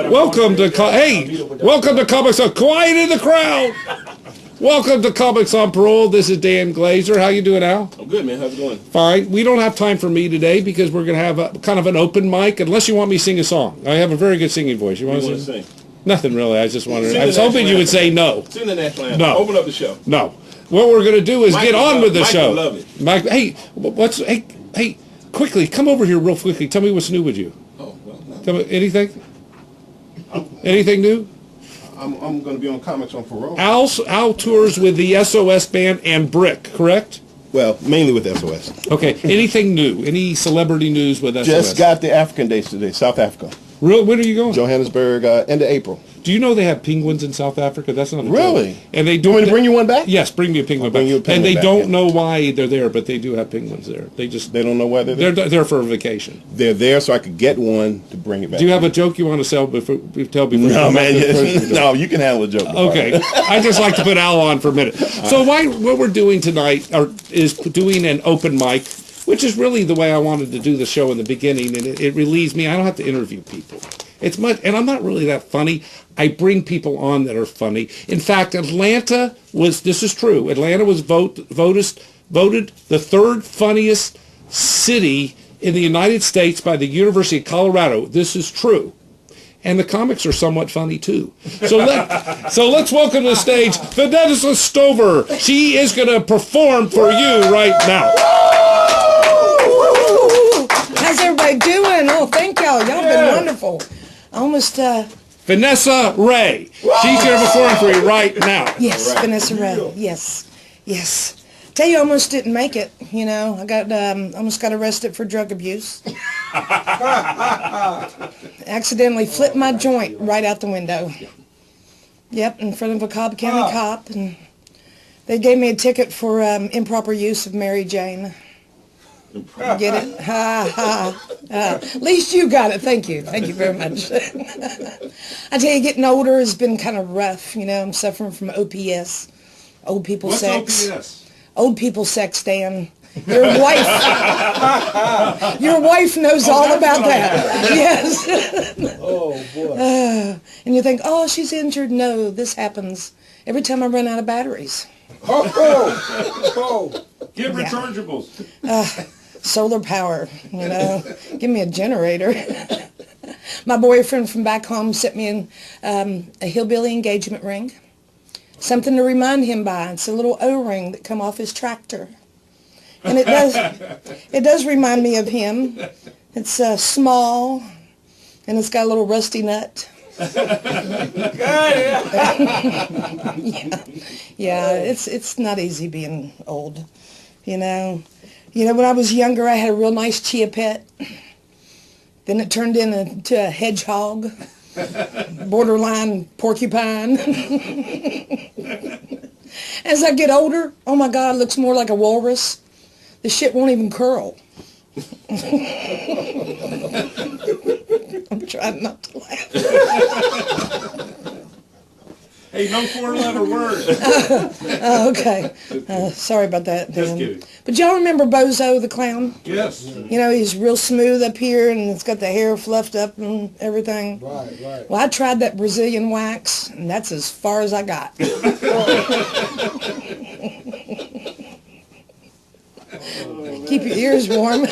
Welcome to Comics on Quiet in the Crowd. Welcome to Comics on Parole. This is Dan Glazer. How you doing, Al? I'm good, man. How's it going? Fine. We don't have time for me today because we're going to have kind of an open mic, unless you want me to sing a song. I have a very good singing voice. You want to sing? Nothing really. I just wanted. I was hoping you would say no. Sing the national anthem. No. Open up the show. No. What we're going to do is get on with the show. Love it. Mike, hey, quickly, come over here real quickly. Tell me what's new with you. Oh, well, no. Tell me anything. Anything new? I'm going to be on Comics on Parole. Al tours with the SOS band and Brick, correct? Well, mainly with SOS. Okay. Anything new? Any celebrity news with SOS? Just got the African dates today, South Africa. Real? When are you going? Johannesburg, end of April. Do you know they have penguins in South Africa? That's not a really. Joke. And they do. You want me to bring you one back? Yes, bring me a penguin back. And they don't know why they're there, but they do have penguins there. They don't know why they're there. They're there for a vacation. They're there so I could get one to bring it back. Do you have a joke you want to tell before? No, man. No, you can handle a joke. Okay. I just like to put Al on for a minute. So what we're doing tonight is doing an open mic, which is really the way I wanted to do the show in the beginning, and it relieves me. I don't have to interview people. It's much, and I'm not really that funny. I bring people on that are funny. In fact, Atlanta was, this is true, Atlanta was voted the third funniest city in the United States by the University of Colorado. This is true. And the comics are somewhat funny too. So let's welcome to the stage Vanessa Stover. She is going to perform for you right now. How's everybody doing? Oh, thank y'all. Y'all been wonderful. Vanessa Ray. She's here performing for you right now. Yes, right. Vanessa Ray. Yes. Tell you, I almost didn't make it. You know, I got almost got arrested for drug abuse. Accidentally flipped my joint right out the window. Yep, in front of a Cobb County cop, and they gave me a ticket for improper use of Mary Jane. Get it? Ha ha. At least you got it. Thank you very much. I tell you, getting older has been kind of rough. You know, I'm suffering from OPS, old people sex. OPS? Old people sex, Dan. Your wife knows all about that. Yes. Oh boy. And you think, oh, she's injured. No, this happens every time I run out of batteries. Get rechargeables. Solar power, you know. Give me a generator. My boyfriend from back home sent me in a hillbilly engagement ring. Something to remind him by. It's a little O-ring that come off his tractor. And it does remind me of him. It's small, and it's got a little rusty nut. Yeah, it's not easy being old, you know. When I was younger, I had a real nice chia pet. Then it turned into a hedgehog, borderline porcupine. As I get older, oh my God, it looks more like a walrus. The shit won't even curl. I'm trying not to laugh. Hey, no four-letter word. Okay. Sorry about that, Dan. Just kidding. But y'all remember Bozo the clown? Yes. You know, he's real smooth up here, and it's got the hair fluffed up and everything. Right. Well, I tried that Brazilian wax, and that's as far as I got. Keep your ears warm.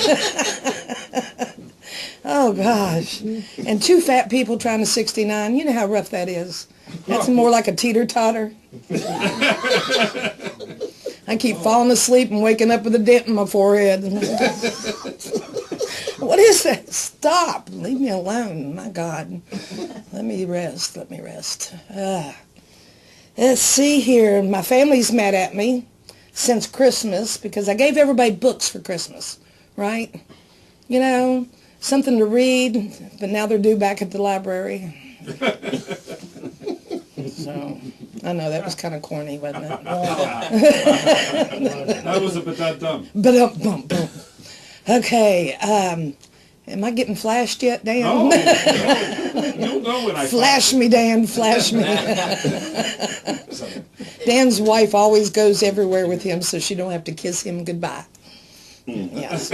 Oh, gosh. And two fat people trying to 69. You know how rough that is. That's more like a teeter-totter. I keep falling asleep and waking up with a dent in my forehead. What is that? Stop. Leave me alone. My God. Let Let me rest. Let's see here. My family's mad at me since Christmas because I gave everybody books for Christmas, right? You know, something to read, but now they're due back at the library. So, I know that was kind of corny, wasn't it? That was a bit that dumb. But okay, am I getting flashed yet, Dan? No, you'll know when I flash me, Dan, flash me. Dan's wife always goes everywhere with him, so she don't have to kiss him goodbye. Yes.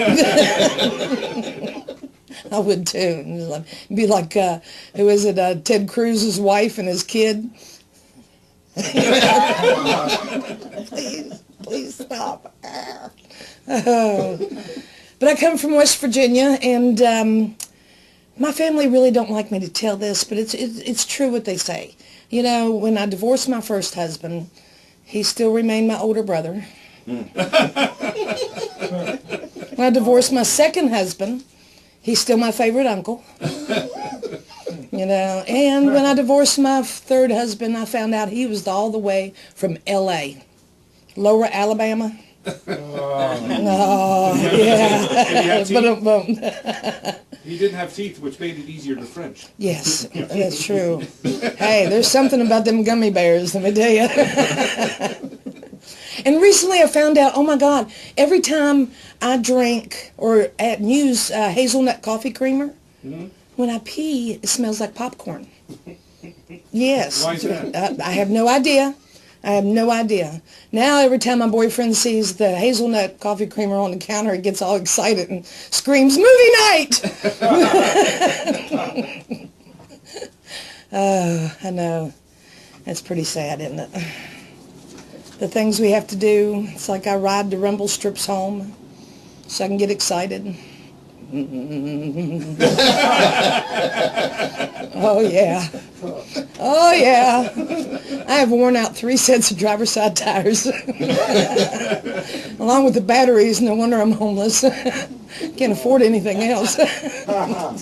I would too. Be like, who is it, Ted Cruz's wife and his kid? Please stop. But I come from West Virginia, and my family really don't like me to tell this, but it's true what they say. You know, when I divorced my first husband, he still remained my older brother. When I divorced my second husband, he's still my favorite uncle. You know, and when I divorced my third husband, I found out he was all the way from L.A., Lower Alabama. Oh, yeah. He didn't have teeth, which made it easier to French. Yes, that's true. Hey, there's something about them gummy bears, let me tell you. And recently I found out, oh my God, every time I drink or use hazelnut coffee creamer, when I pee, it smells like popcorn. Yes. Why is that? I have no idea. Now every time my boyfriend sees the hazelnut coffee creamer on the counter, he gets all excited and screams, "Movie night!" Oh, I know. That's pretty sad, isn't it? The things we have to do. It's like I ride the rumble strips home so I can get excited. Oh yeah. Oh yeah. I have worn out 3 sets of driver's side tires. Along with the batteries, no wonder I'm homeless. Can't afford anything else. Oh,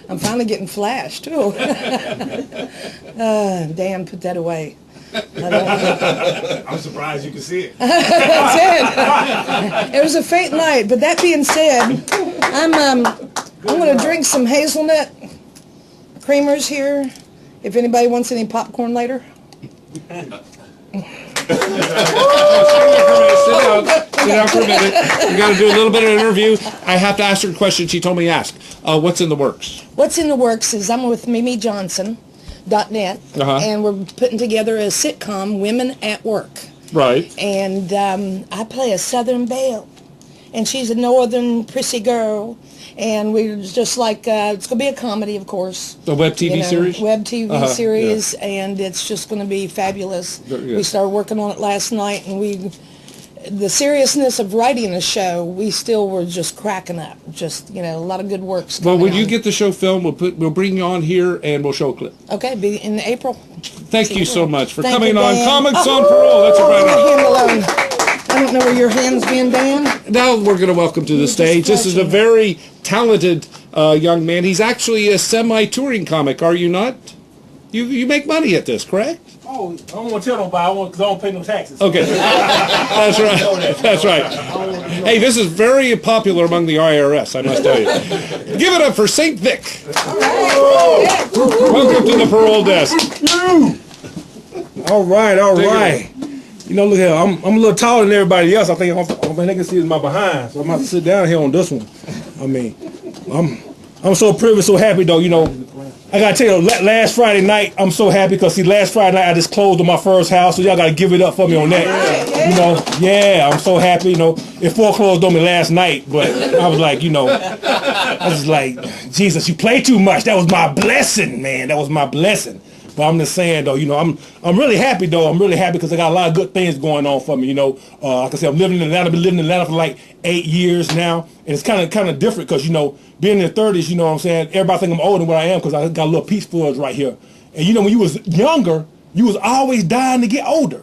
I'm finally getting flashed too. Dan, put that away. I'm surprised you can see it. That's it. It was a faint night, but that being said, I'm going to drink some hazelnut creamers here. If anybody wants any popcorn later. Sit down for a minute. We got to do a little bit of an interview. I have to ask her a question. She told me to ask. What's in the works? What's in the works is I'm with Mimi Johnson. .net, and we're putting together a sitcom, Women at Work. Right. And I play a Southern belle, and she's a Northern prissy girl, and we're just like, it's going to be a comedy, of course. A web TV series? Web TV series, and it's just going to be fabulous. We started working on it last night, and the seriousness of writing a show, we still were just cracking up. Just, a lot of good works. Well, when you get the show filmed, we'll bring you on here and we'll show a clip. Okay, be in April. Thank you so much for Thank coming you, on Dan. Comics on Parole. That's right. Hand alone. I don't know where your hand's been, Dan. Now we're going to welcome to the stage. This is a very talented young man. He's actually a semi-touring comic, are you not? You make money at this, correct? Oh, I don't want to tell nobody because I don't pay no taxes. Okay. That's right. That's right. Hey, this is very popular among the IRS, I must tell you. Give it up for St. Vic. Welcome to the parole desk. All right. Look here. I'm a little taller than everybody else. I think they can see is my behind, so I'm going to have to sit down here on this one. I mean, I'm so privileged, so happy though. I gotta tell you, last Friday night, I'm so happy because last Friday night I just closed on my first house, so y'all gotta give it up for me on that. I'm so happy. It foreclosed on me last night, but I was like, I was like, Jesus, you play too much. That was my blessing, man. That was my blessing. But I'm just saying though, I'm really happy though. I'm really happy because I got a lot of good things going on for me. Like I said, I'm living in Atlanta. I've been living in Atlanta for like 8 years now, and it's kind of different because being in the 30s, what I'm saying, everybody think I'm older than what I am because I got a little peach fuzz right here. And when you was younger, you was always dying to get older.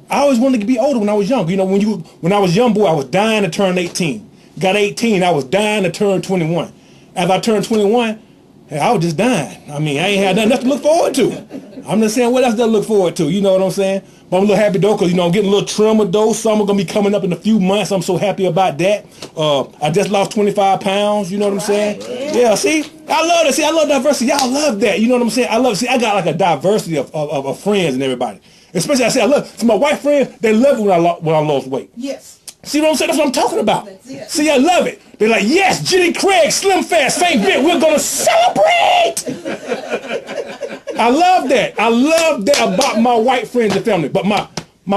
I always wanted to be older when I was young. When I was young boy, I was dying to turn 18. Got 18, I was dying to turn 21. As I turned 21, hey, I was just dying. I mean, I ain't had nothing else to look forward to. I'm just saying, what else to look forward to? You know what I'm saying? But I'm a little happy though, because, you know, I'm getting a little trimmer though. Summer going to be coming up in a few months. I'm so happy about that. I just lost 25 pounds. You know what I'm saying? Yeah, see? I love that. See, I love diversity. Y'all love that. You know what I'm saying? I love it. See, I got like a diversity of friends and everybody. Especially, I say I love, see, my white friends, they love it when I lost weight. Yes. See what I'm saying? That's what I'm talking about. See, I love it. They're like, yes, Jenny Craig, Slim Fast, St. Vic, we're going to celebrate. I love that. I love that about my white friends and family. But my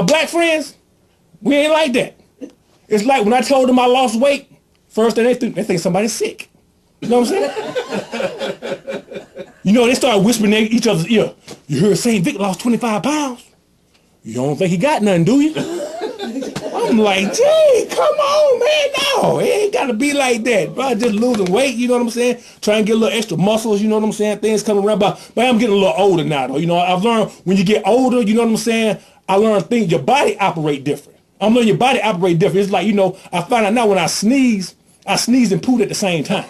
black friends, we ain't like that. It's like when I told them I lost weight, first thing they think somebody's sick. You know what I'm saying? You know, they start whispering in each other's ear. You heard St. Vic lost 25 pounds? You don't think he got nothing, do you? I'm like, gee, come on, man, no, it ain't got to be like that, bro. Just losing weight, you know what I'm saying? Trying to get a little extra muscles, you know what I'm saying? Things coming around, but I'm getting a little older now, though. You know, I've learned when you get older, you know what I'm saying? I learned things, your body operate different. I'm learning your body operate different. It's like, you know, I find out now when I sneeze and poop at the same time.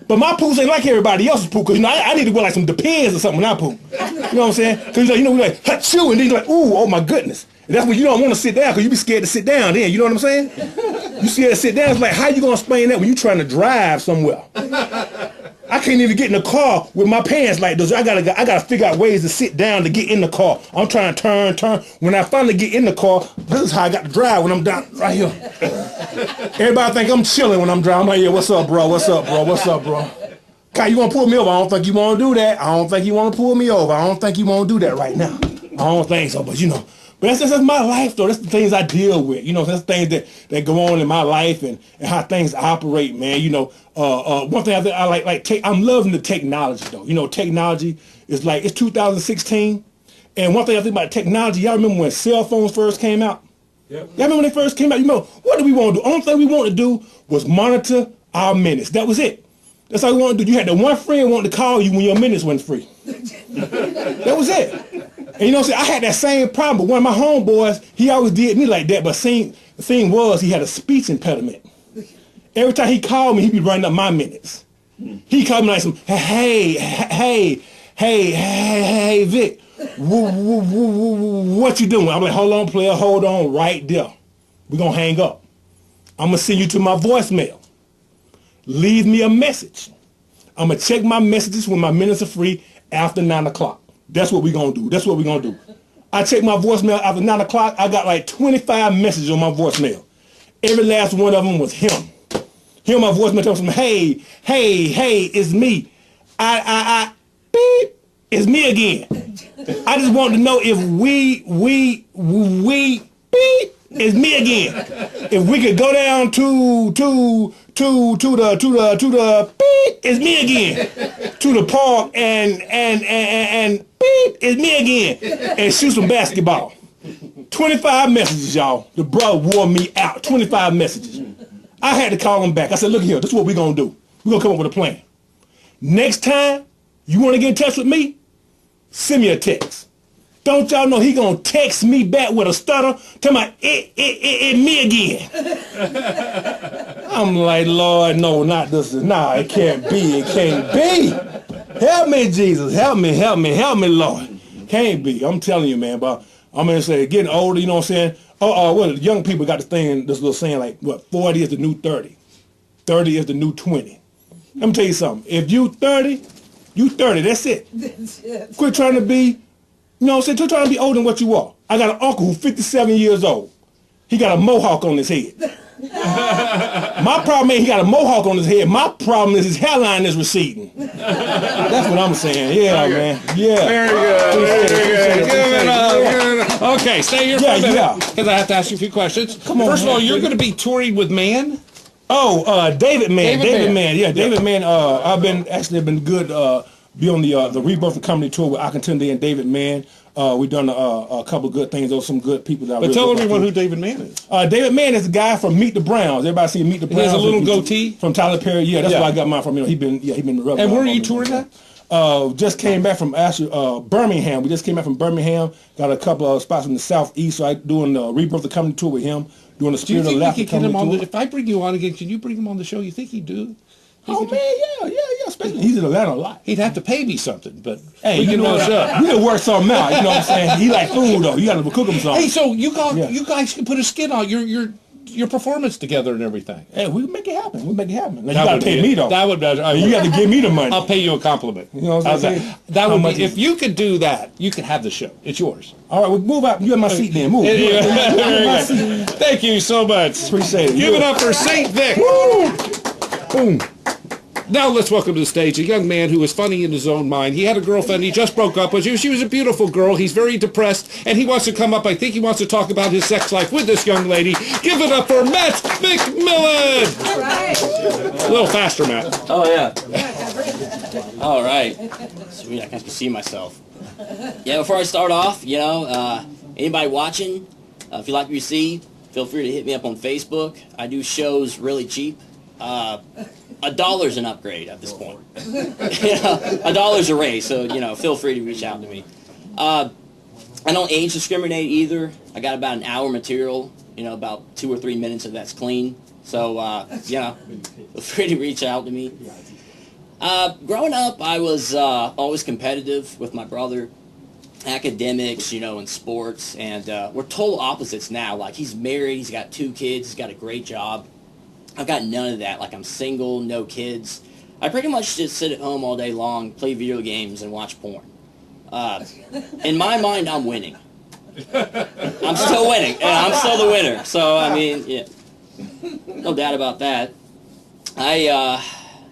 But my poops ain't like everybody else's poop, because, you know, I need to wear like some Depends or something when I poop. You know what I'm saying? Because, you know, we like, hachoo, and then you're like, ooh, oh my goodness. And that's when you don't want to sit down, because you be scared to sit down then, you know what I'm saying? You scared to sit down, it's like, how you going to explain that when you trying to drive somewhere? I can't even get in the car with my pants like those. I gotta figure out ways to sit down to get in the car. I'm trying to turn. When I finally get in the car, this is how I got to drive when I'm down right here. Everybody think I'm chilling when I'm driving. I'm like, yeah, what's up, bro? What's up, bro? What's up, bro? Kai, you want to pull me over? I don't think you want to do that. I don't think you want to pull me over. I don't think you want to do that right now. I don't think so, but you know. But that's my life, though. That's the things I deal with. You know, that's things that go on in my life and how things operate, man. You know, one thing I like I'm loving the technology, though. You know, technology is like, it's 2016. And one thing I think about technology, y'all remember when cell phones first came out? Yep. Y'all remember when they first came out? You know, what did we want to do? Only thing we wanted to do was monitor our minutes. That was it. That's all we wanted to do. You had that one friend wanted to call you when your minutes wasn't free. That was it. And you know what I'm saying? I had that same problem, but one of my homeboys, he always did me like that, but the thing was, he had a speech impediment. Every time he called me, he'd be running up my minutes. He called me like some, hey, Vic, what you doing? I'm like, hold on, player, hold on right there. We're going to hang up. I'm going to send you to my voicemail. Leave me a message. I'm going to check my messages when my minutes are free after 9 o'clock. That's what we're going to do. That's what we're going to do. I check my voicemail after 9 o'clock. I got like 25 messages on my voicemail. Every last one of them was him. Hear my voicemail telling him, hey, it's me. Beep, it's me again. I just want to know if we, beep, it's me again. If we could go down to the beep, it's me again. To the park and beep, it's me again. And shoot some basketball. 25 messages, y'all. The brother wore me out. 25 messages. I had to call him back. I said, look here, this is what we're going to do. We're going to come up with a plan. Next time you want to get in touch with me, send me a text. Don't y'all know he going to text me back with a stutter, tell me, it me again. I'm like, Lord, no, not this. Nah, it can't be. It can't be. Help me, Jesus. Help me, Lord. Can't be. I'm telling you, man, but I'm going to say, getting older, you know what I'm saying? Well, young people got this little saying like, what, 40 is the new 30. 30 is the new 20. Let me tell you something. If you 30, you 30. That's it. Quit trying to be, you know what I'm saying? Quit trying to be older than what you are. I got an uncle who's 57 years old. He got a mohawk on his head. My problem ain't he got a mohawk on his head. My problem is his hairline is receding. That's what I'm saying. Yeah, man. Yeah. Very good. Give it up. Okay, stay here for a minute, because I have to ask you a few questions. Come on. First of all, you're going to be touring with Man? Oh, David Man. David Man. Yeah, David Man. I've been good. Be on the Rebirth of Comedy tour with Akintunde and David Man. We've done a couple of good things. Those some good people that. But tell everyone who David Man is. David Man is the guy from Meet the Browns. Everybody see Meet the Browns. He has a little goatee from Tyler Perry. Yeah, that's where I got mine from. You know, he been rubbing. And where are you touring at? Just came back from Birmingham. We just came back from Birmingham. Got a couple of spots in the southeast. So I doing the Rebirth of Comedy tour with him. Doing the Spirit of Laughter Comedy tour. If I bring you on again, can you bring him on the show? You think he'd do? Oh man, yeah. especially he's in Atlanta a lot. He'd have to pay me something, but Hey, we you can know know what? We can work something out. You know what I'm saying? He like food though. You got to cook him something. Hey, so you Yeah. guys can put a skin on your performance together and everything. Hey, we can make it happen. We make it happen. Now, you That got would to pay be- me though. That would. You got to give me the money. I'll pay you a compliment. You know what I'm How's saying? that? That How would much be, is- if you could do that, you could have the show. It's yours. All right, well, move out. You in my seat then. Move. Yeah. Move my seat. Thank you so much. Appreciate it. Give it up for Saint Vic. Boom. Now let's welcome to the stage a young man who was funny in his own mind. He had a girlfriend. He just broke up with her. She was a beautiful girl. He's very depressed, and he wants to come up. I think he wants to talk about his sex life with this young lady. Give it up for Matt McMillin. All right. A little faster, Matt. Oh, yeah. All right. Sweet, I can see myself. Yeah, before I start off, anybody watching, if you like what you see, feel free to hit me up on Facebook. I do shows really cheap. $1's an upgrade at this point. $1's a raise, so, feel free to reach out to me. I don't age discriminate either. I got about an hour material, about 2 or 3 minutes of that's clean. So, feel free to reach out to me. Growing up, I was always competitive with my brother. Academics, and sports, and we're total opposites now. Like, he's married, he's got 2 kids, he's got a great job. I've got none of that. Like, I'm single, no kids. I pretty much just sit at home all day long, play video games, and watch porn. In my mind, I'm winning. I'm still winning, and I'm still the winner. So, I mean, yeah, no doubt about that. I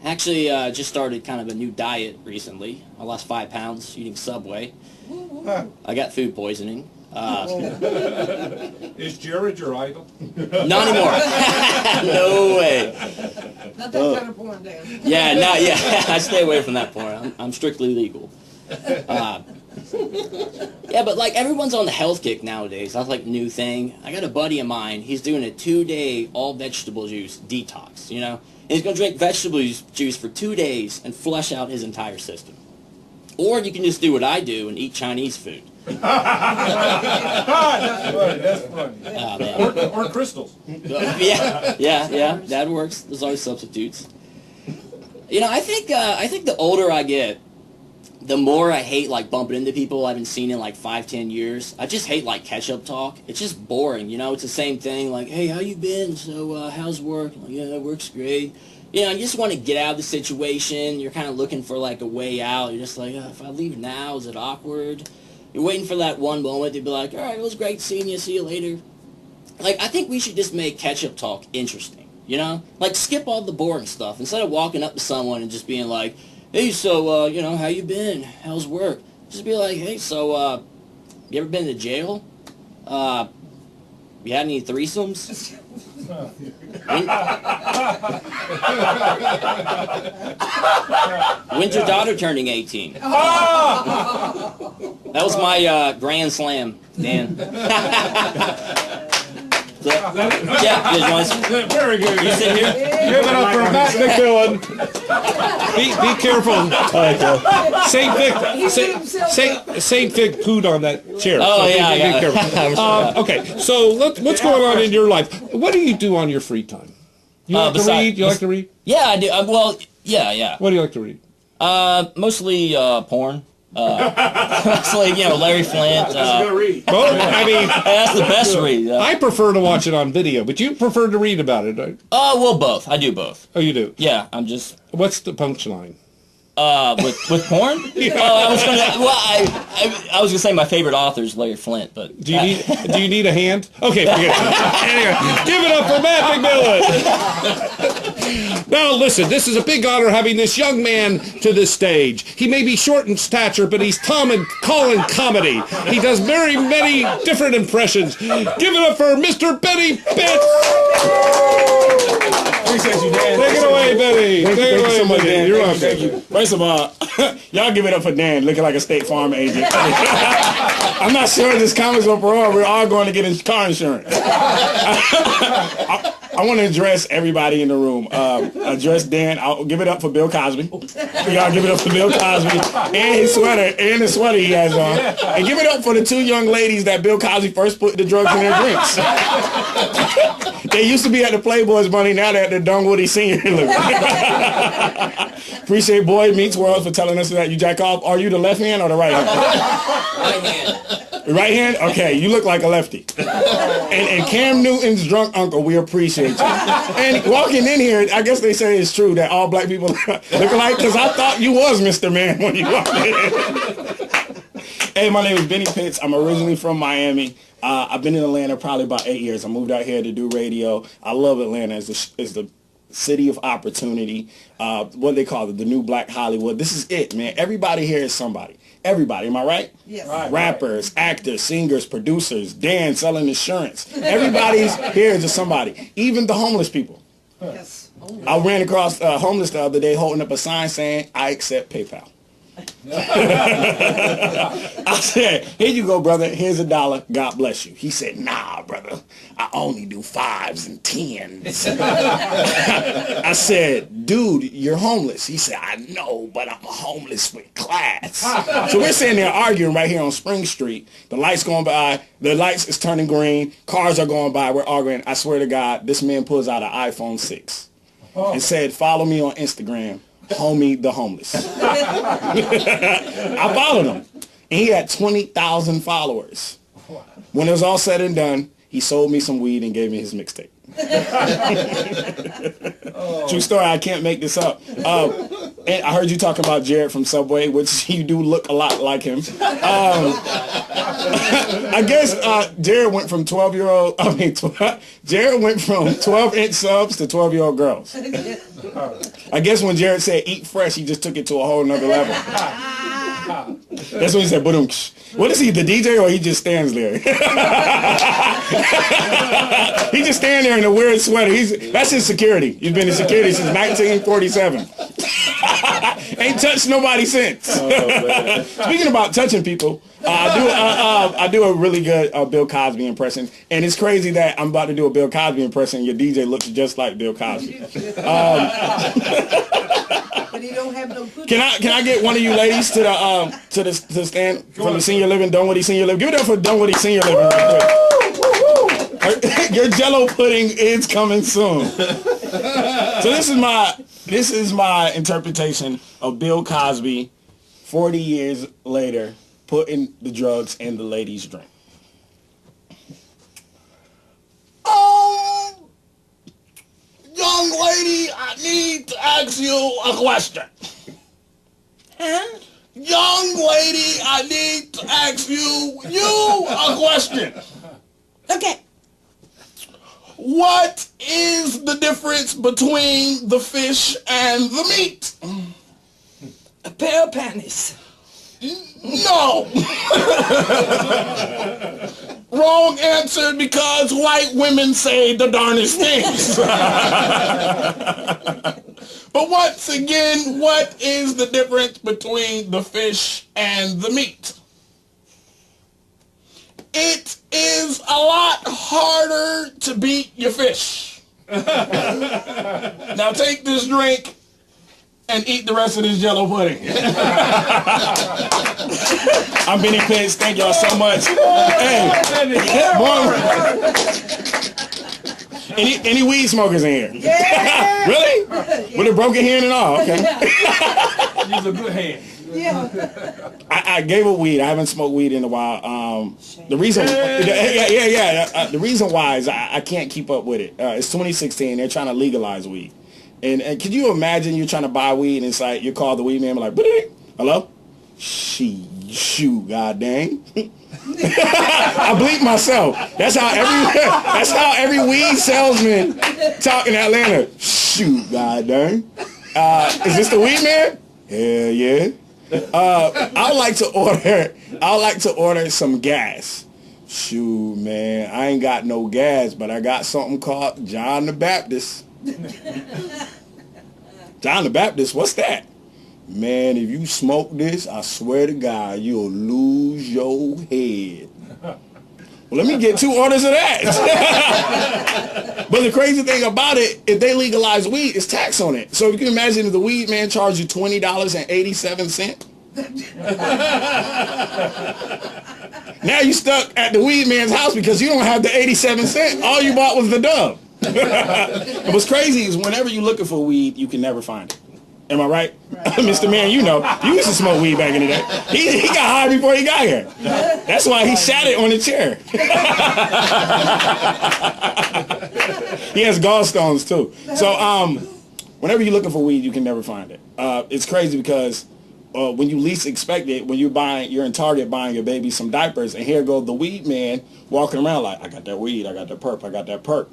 actually just started kind of a new diet recently. I lost 5 pounds eating Subway. I got food poisoning. Is Jared your idol? Not anymore. No way. Not that kind of porn, Dan. Yeah, I stay away from that porn. I'm strictly legal. Yeah, but like everyone's on the health kick nowadays. That's like the new thing. I got a buddy of mine. He's doing a 2-day all vegetable juice detox. And he's gonna drink vegetable juice for 2 days and flush out his entire system. Or you can just do what I do and eat Chinese food. That's funny. Man. Or crystals. Yeah, that works. There's always substitutes. I think the older I get, the more I hate like bumping into people I haven't seen in like 5-10 years. I just hate like catch-up talk. It's just boring, it's the same thing. Like, hey, how you been? So how's work? Like, yeah, work's great. You just want to get out of the situation. You're kind of looking for like a way out. You're just like, if I leave now, is it awkward? You're waiting for that one moment to be like, all right, it was great seeing you. See you later. Like, I think we should just make catch-up talk interesting, Like, skip all the boring stuff. Instead of walking up to someone and just being like, hey, so, how you been? How's work? Just be like, hey, so, you ever been to jail? You had any threesomes? When's your daughter turning 18? That was my grand slam, Dan. Yeah, Very good. you sit here? Give it up for Matt McMillin. Be careful. Saint Vic pooed on that chair. Oh, so yeah, be yeah. careful. Okay, so what's going on in your life? What do you do on your free time? You like to read? You like to read? Yeah, I do. Yeah. What do you like to read? Mostly porn. Mostly, Larry Flint. read. Well, I mean, That's the best read. I prefer to watch it on video, but you prefer to read about it, right? Well, both. I do both. Oh, you do? Yeah, I'm just What's the punchline? with porn. I was gonna. Well, I was gonna say my favorite author is Larry Flint, but Do you need a hand? Okay, forget it. Anyway, give it up for Matt McMillin. Now listen, this is a big honor having this young man to this stage. He may be short in stature, but he's Tom and Colin comedy. He does very many different impressions. Give it up for Mr. Benny Pitts. Appreciate you, Dan. Take it away, Benny. Thank Take it you away, so much, Benny. Dan. You're Thank welcome. you. First of all, y'all give it up for Dan, looking like a State Farm agent. I'm not sure this comics on parole. We're all going to get car insurance. I want to address everybody in the room. Address Dan. I'll give it up for Bill Cosby. Y'all give it up for Bill Cosby and his sweater he has on. And give it up for the 2 young ladies that Bill Cosby first put the drugs in their drinks. They used to be at the Playboy's Money. Now they're at the Dunwoody Senior Living. Appreciate Boy Meets World for telling us that you jack off. Are you the left hand or the right hand? Right hand. The right hand? Okay, you look like a lefty. And Cam Newton's drunk uncle, we appreciate you. And walking in here, I guess they say it's true that all black people look alike, because I thought you was Mr. Man when you walked in. Hey, my name is Benny Pitts. I'm originally from Miami. I've been in Atlanta probably about 8 years. I moved out here to do radio. I love Atlanta. It's the city of opportunity. What they call it, the new black Hollywood. This is it, man. Everybody here is somebody. Everybody, am I right? Yes. Rappers, actors, singers, producers, Dan selling insurance. Everybody's here is just somebody. Even the homeless people. Yes. I ran across homeless the other day holding up a sign saying, I accept PayPal. I said, here you go, brother. Here's $1. God bless you. He said, nah, brother. I only do 5s and 10s. I said, dude, you're homeless. He said, I know, but I'm homeless with class. So we're sitting there arguing right here on Spring Street. The lights going by. The lights is turning green. Cars are going by. We're arguing. I swear to God, this man pulls out an iPhone 6 and said, follow me on Instagram. Homie the homeless. I followed him. And he had 20,000 followers. When it was all said and done, he sold me some weed and gave me his mixtape. True story, I can't make this up. And I heard you talking about Jared from Subway, which you do look a lot like him. I guess Jared went from 12-year-old, Jared went from 12-inch subs to 12-year-old girls. I guess when Jared said eat fresh, he just took it to a whole nother level. That's when he said, "Ba-dum-sh." What is he, the DJ, or he just stands there? He just stands there in a weird sweater. That's his security. He's been in security since 1947. Ain't touched nobody since. Speaking about touching people, I do a really good Bill Cosby impression, and it's crazy that I'm about to do a Bill Cosby impression. Your DJ looks just like Bill Cosby. But he don't have no good. Can I get one of you ladies to the stand from the senior living, Dunwoody Senior Living? Give it up for Dunwoody Senior Living real quick. Your Jello pudding is coming soon. So this is my interpretation of Bill Cosby 40 years later putting the drugs in the ladies' drink. Young lady, I need to ask you a question. Huh? Young lady, I need to ask you a question. Okay. What is the difference between the fish and the meat? A pair of panties. No. Wrong answer, because white women say the darnest things. But once again, what is the difference between the fish and the meat? It is a lot harder to beat your fish. Now take this drink and eat the rest of this Jello pudding. I'm Benny Pitts. Thank y'all so much. Hey, any weed smokers in here? Yeah. Really? With a broken hand and all? Okay. Use a good hand. Yeah. I gave up weed. I haven't smoked weed in a while. The reason, the reason why is I can't keep up with it. It's 2016. They're trying to legalize weed. And could you imagine you're trying to buy weed and it's like you call the weed man like, hello? Shoot, god dang. I bleep myself. That's how every weed salesman talk in Atlanta. Shoot, god dang. Is this the weed man? Hell yeah. I would like to order some gas. Shoot, man, I ain't got no gas, but I got something called John the Baptist. John the Baptist, what's that? Man, if you smoke this, I swear to God, you'll lose your head. Well, let me get 2 orders of that. But the crazy thing about it, if they legalize weed, it's tax on it. So you can imagine if the weed man charged you $20.87. Now you stuck at the weed man's house because you don't have the 87 cents. All you bought was the dub. And what's crazy is whenever you're looking for weed, you can never find it. Am I right? Mr. Man, you know, you used to smoke weed back in the day. He got high before he got here. That's why he sat it on the chair. He has gallstones too. So whenever you're looking for weed, you can never find it. It's crazy because when you least expect it, when you're in Target buying your baby some diapers, and here go the weed man walking around like, I got that weed, I got that perp, I got that perp.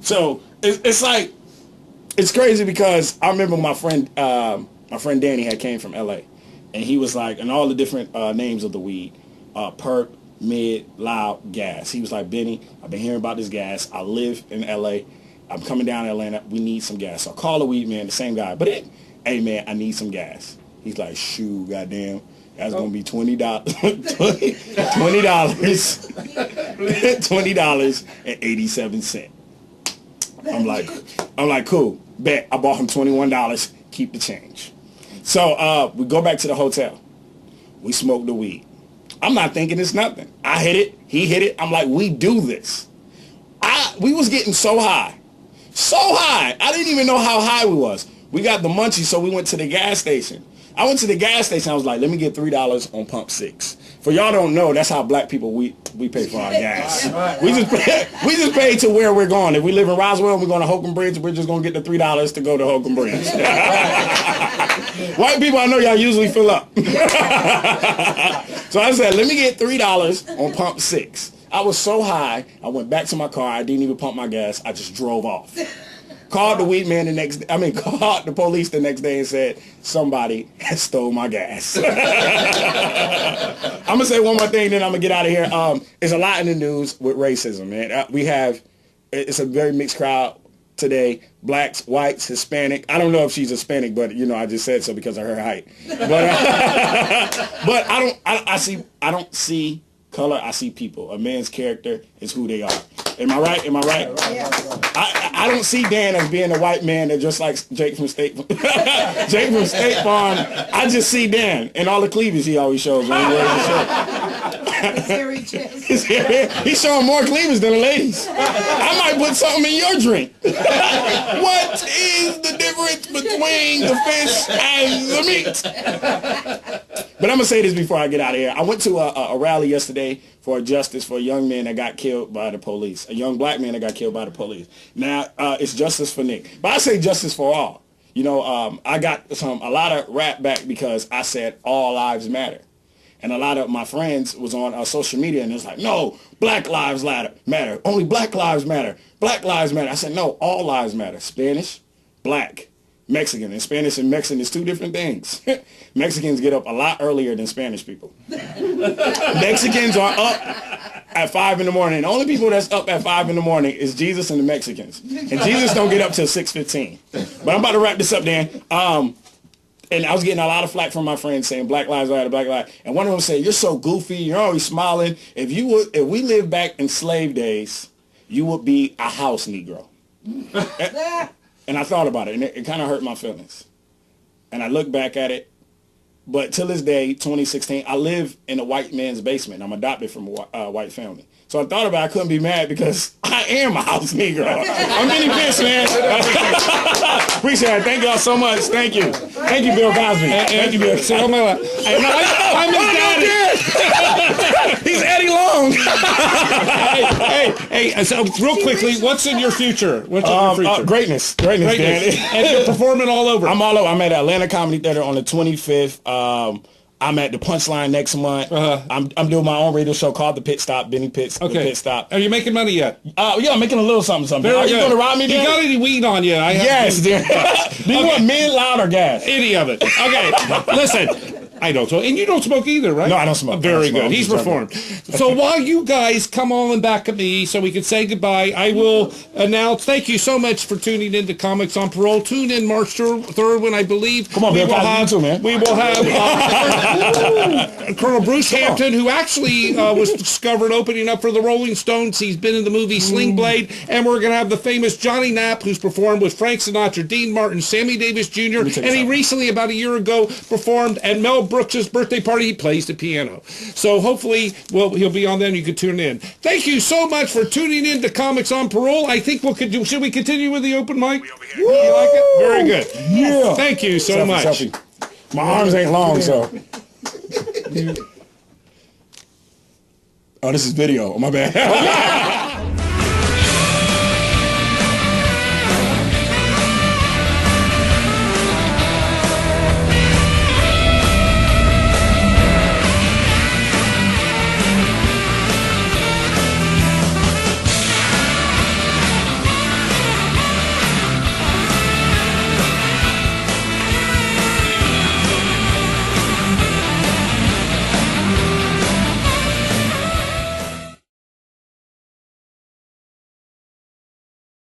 So it's like, it's crazy because I remember my friend Danny had came from LA, and he was like, and all the different names of the weed, perp, mid, loud, gas. He was like, Benny, I've been hearing about this gas. I live in LA. I'm coming down to Atlanta. We need some gas. So I call the weed man, the same guy. But hey man, I need some gas. He's like, shoot, goddamn, that's gonna be $20, $20.87. I'm like, cool. Bet. I bought him $21. Keep the change. So we go back to the hotel. We smoke the weed. I'm not thinking it's nothing. I hit it. He hit it. I'm like, we do this. We was getting so high. So high. I didn't even know how high we was. We got the munchies, so we went to the gas station. I went to the gas station. I was like, let me get $3 on pump 6. For y'all don't know, that's how black people we pay for our gas. We just pay to where we're going. If we live in Roswell and we're going to Holcomb Bridge, we're just going to get the $3 to go to Holcomb Bridge. White people, I know y'all usually fill up. So I said, let me get $3 on pump 6. I was so high, I went back to my car. I didn't even pump my gas. I just drove off. Called the weed man called the police the next day and said, somebody has stole my gas. I'm going to say one more thing, then I'm going to get out of here. There's a lot in the news with racism, man. It's a very mixed crowd today. Blacks, whites, Hispanic. I don't know if she's Hispanic, but, you know, I just said so because of her height. But I don't see color, I see people. A man's character is who they are. Am I right? Yes. I don't see Dan as being a white man that just like Jake from State Farm. Jake from State Farm. I just see Dan and all the cleavage he always shows when he wears the shirt. He's showing more cleavage than the ladies. I might put something in your drink. What is the difference between the fish and the meat? But I'm going to say this before I get out of here. I went to a rally yesterday for justice for a young man that got killed by the police. A young black man that got killed by the police. Now, it's justice for Nick. But I say justice for all. You know, I got a lot of rap back because I said all lives matter. And a lot of my friends was on social media and it was like, no, black lives matter. Only black lives matter. Black lives matter. I said, no, all lives matter. Spanish, black, Mexican. And Spanish and Mexican is two different things. Mexicans get up a lot earlier than Spanish people. Mexicans are up at 5 in the morning. The only people that's up at 5 in the morning is Jesus and the Mexicans. And Jesus don't get up till 6:15. But I'm about to wrap this up, Dan. And I was getting a lot of flack from my friends saying Black Lives Matter, Black Lives. And one of them said, you're so goofy, you're always smiling. If we lived back in slave days, you would be a house Negro. And I thought about it, and it kind of hurt my feelings. And I look back at it. But till this day, 2016, I live in a white man's basement. I'm adopted from a white family. So I thought about it, I couldn't be mad because I am a house Negro. I'm Benny Pitts, man. Appreciate it. Thank y'all so much. Thank you. Thank you, Bill Cosby. Thank you, Bill. I'm his daddy. He's Eddie Long. hey, so real quickly, what's in your future? What's in your future? Greatness, Dan. And you're performing all over. I'm all over. I'm at Atlanta Comedy Theater on the 25th. I'm at the Punchline next month. I'm doing my own radio show called The Pit Stop, Benny Pitts, The Pit Stop. Are you making money yet? Yeah, I'm making a little something. Are you going to rob me, Dan? You got any weed on you? Yes, Dan. Do you want mid, loud, or gas? Any of it. Okay, listen. I don't smoke. And you don't smoke either, right? No, I don't smoke. Very good. He's reformed. So while you guys come on back at me so we can say goodbye, I will announce, thank you so much for tuning in to Comics on Parole. Tune in March 3rd when I believe we will have Colonel Bruce Hampton, who actually was discovered opening up for the Rolling Stones. He's been in the movie Sling Blade. And we're going to have the famous Johnny Knapp, who's performed with Frank Sinatra, Dean Martin, Sammy Davis Jr. And he recently, about a year ago, performed at Mel Brooks' birthday party. He plays the piano. So hopefully he'll be on then. You can tune in. Thank you so much for tuning in to Comics on Parole. I think should we continue with the open mic? You like it? Very good. Yeah. Thank you so much. Selfie. My arms ain't long, so. Oh, this is video. Oh, my bad.